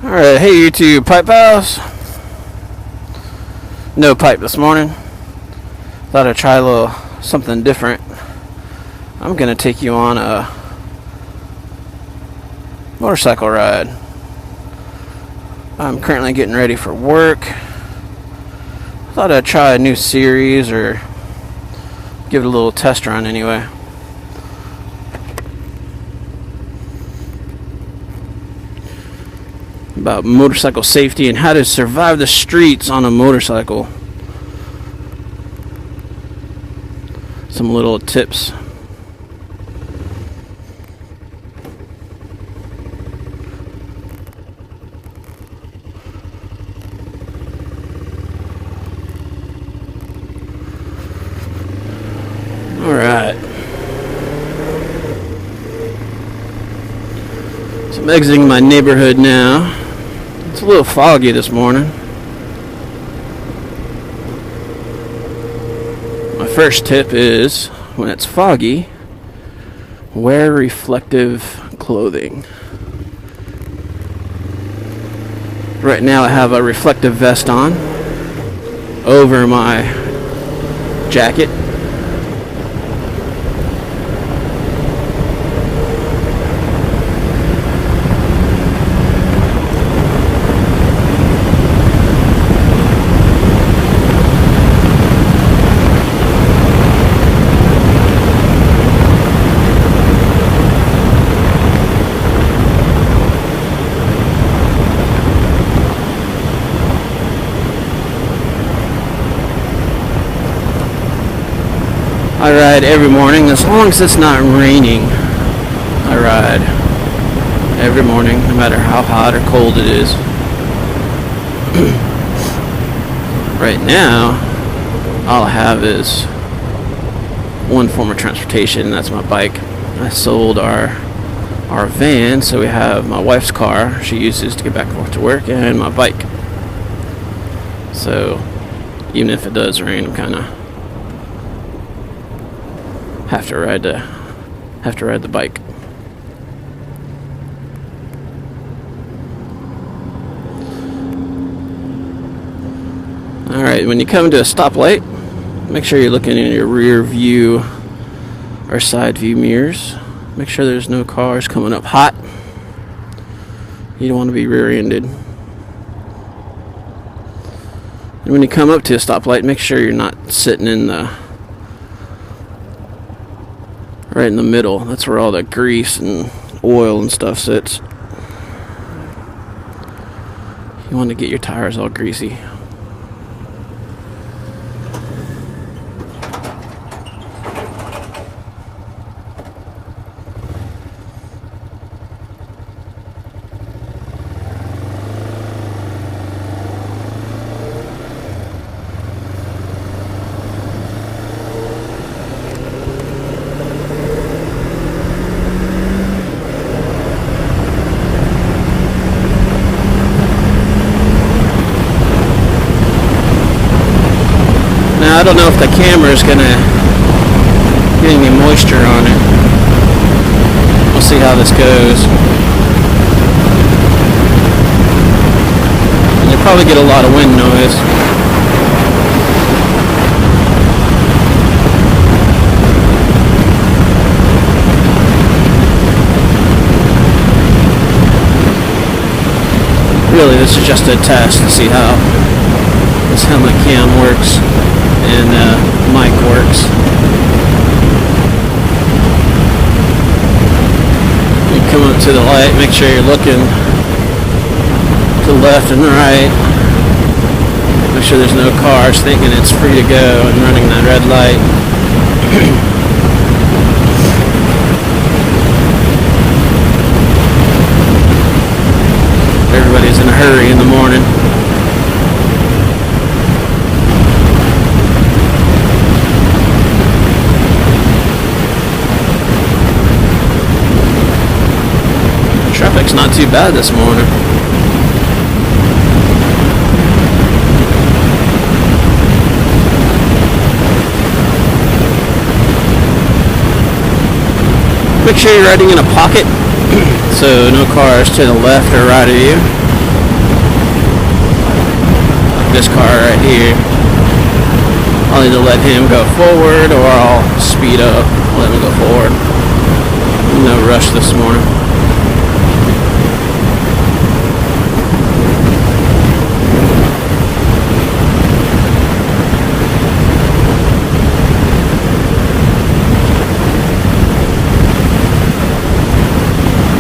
Alright, hey you two pipe pals. No pipe this morning. Thought I'd try a little something different. I'm gonna take you on a motorcycle ride. I'm currently getting ready for work. Thought I'd try a new series or give it a little test run anyway. About motorcycle safety and how to survive the streets on a motorcycle. Some little tips. Alright. So I'm exiting my neighborhood now. It's a little foggy this morning. My first tip is, when it's foggy, wear reflective clothing. Right now I have a reflective vest on over my jacket. I ride every morning, as long as it's not raining. I ride every morning, no matter how hot or cold it is. Right now, all I have is one form of transportation, and that's my bike. I sold our van, so we have my wife's car she uses to get back and forth to work, and my bike. So, even if it does rain, I'm kind of have to ride the bike. Alright, when you come to a stoplight, make sure you're looking in your rear view or side view mirrors. Make sure there's no cars coming up hot. You don't want to be rear-ended. And when you come up to a stoplight, make sure you're not sitting in right in the middle. That's where all the grease and oil and stuff sits. You want to get your tires all greasy. I don't know if the camera is gonna get any moisture on it. We'll see how this goes. And you'll probably get a lot of wind noise. Really, this is just a test to see how this helmet cam works. And mic works. You come up to the light, make sure you're looking to the left and the right. Make sure there's no cars thinking it's free to go and running that red light. Everybody's in a hurry in the morning. Traffic's not too bad this morning. Make sure you're riding in a pocket, so no cars to the left or right of you. this car right here. I'll either let him go forward or I'll speed up, let him go forward. No rush this morning.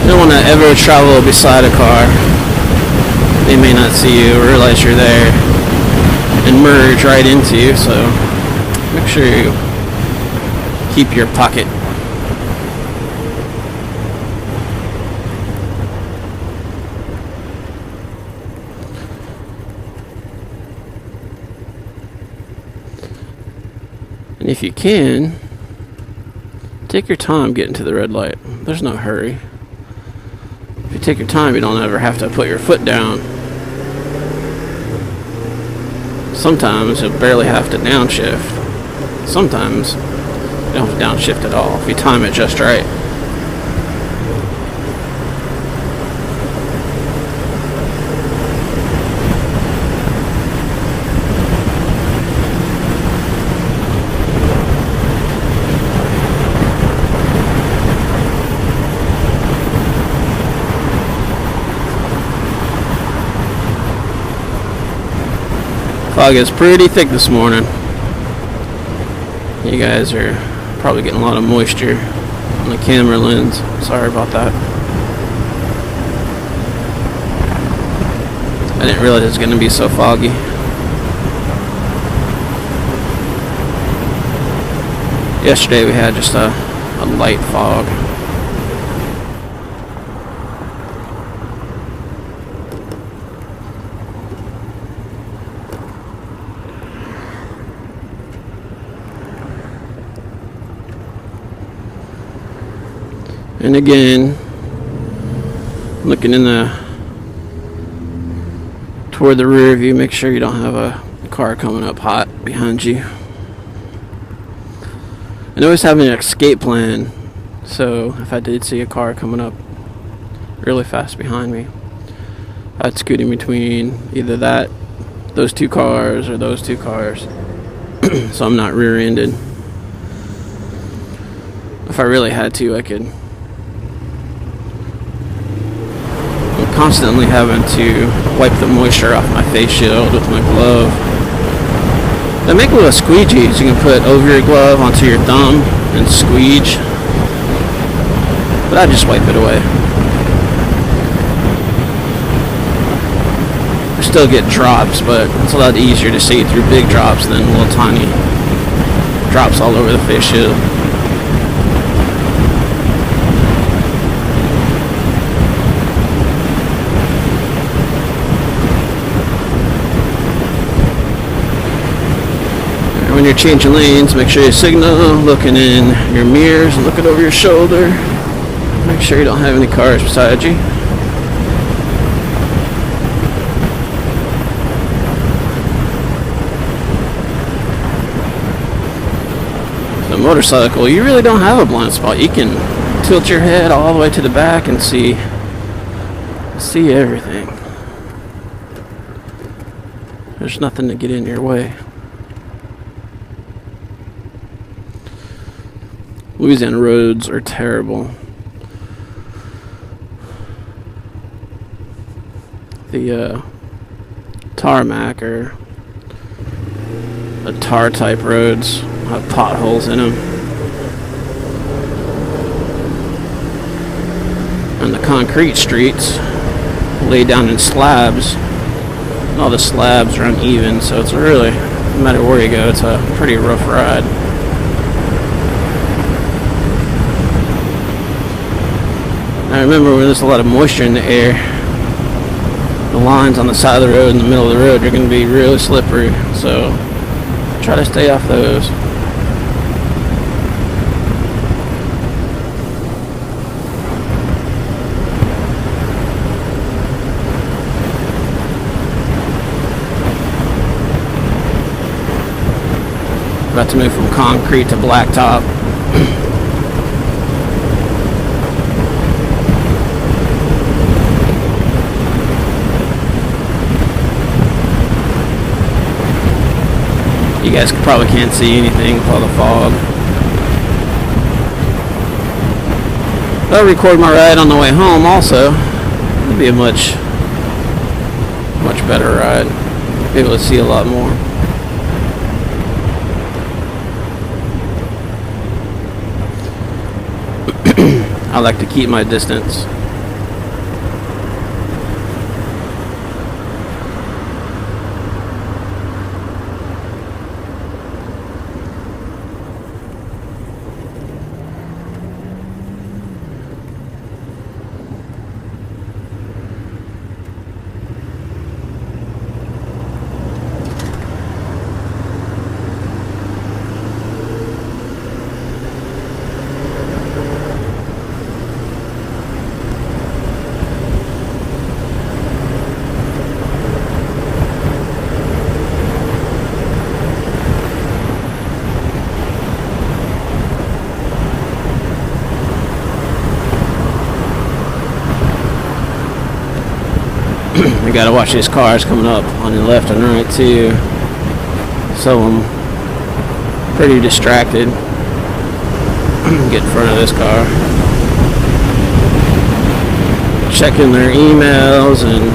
You don't want to ever travel beside a car. They may not see you or realize you're there and merge right into you, so make sure you keep your pocket. And if you can, take your time getting to the red light. There's no hurry. If you take your time, you don't ever have to put your foot down. Sometimes you'll barely have to downshift. Sometimes you don't have to downshift at all if you time it just right. Fog is pretty thick this morning. You guys are probably getting a lot of moisture on the camera lens. Sorry about that. I didn't realize it was going to be so foggy. Yesterday we had just a light fog. And again, looking toward the rear view, make sure you don't have a car coming up hot behind you. And always have an escape plan, so if I did see a car coming up really fast behind me, I'd scoot in between either those two cars or those two cars, so I'm not rear-ended. If I really had to, I could. Constantly having to wipe the moisture off my face shield with my glove. They make little squeegees you can put over your glove onto your thumb and squeege, but I just wipe it away. I still get drops, but it's a lot easier to see through big drops than little tiny drops all over the face shield. When you're changing lanes, make sure you signal, looking in your mirrors, looking over your shoulder. Make sure you don't have any cars beside you. The motorcycle, you really don't have a blind spot. You can tilt your head all the way to the back and see everything. There's nothing to get in your way. Louisiana roads are terrible. The tarmac or the tar type roads have potholes in them. And the concrete streets laid down in slabs. And all the slabs are uneven, so it's really, no matter where you go, it's a pretty rough ride. I remember when there's a lot of moisture in the air, the lines on the side of the road, in the middle of the road, are going to be really slippery, so try to stay off those. About to move from concrete to blacktop. You guys probably can't see anything with all the fog. I'll record my ride on the way home also. It'll be a much better ride. Be able to see a lot more. I like to keep my distance. I gotta watch these cars coming up on the left and right too, so I'm pretty distracted. Get in front of this car, checking their emails and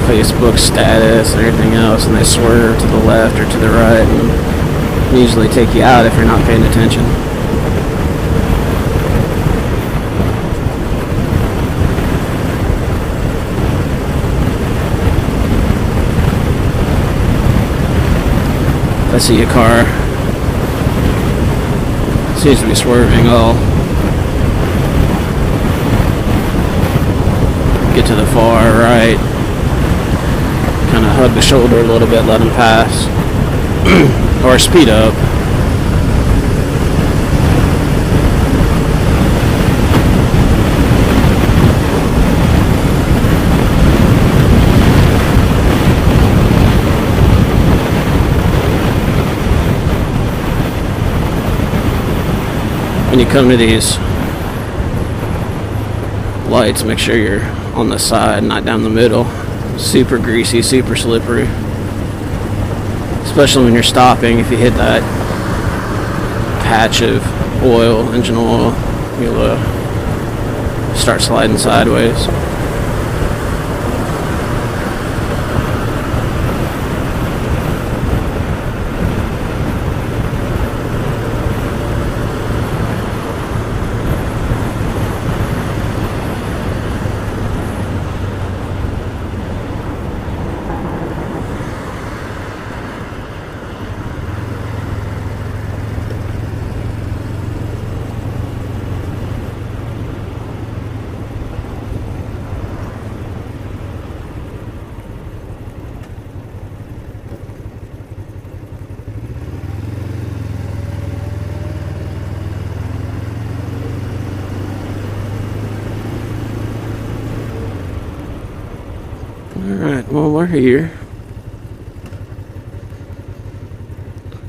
Facebook status and everything else, and they swerve to the left or to the right and usually take you out if you're not paying attention. I see a car. Seems to be swerving. I'll get to the far right. Kind of hug the shoulder a little bit, let him pass. Or speed up. When you come to these lights, make sure you're on the side, not down the middle. Super greasy, super slippery. Especially when you're stopping, if you hit that patch of oil, engine oil, you'll start sliding sideways. Alright, well, we're here.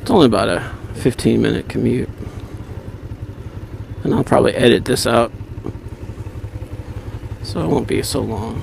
It's only about a 15-minute commute. And I'll probably edit this out, so it won't be so long.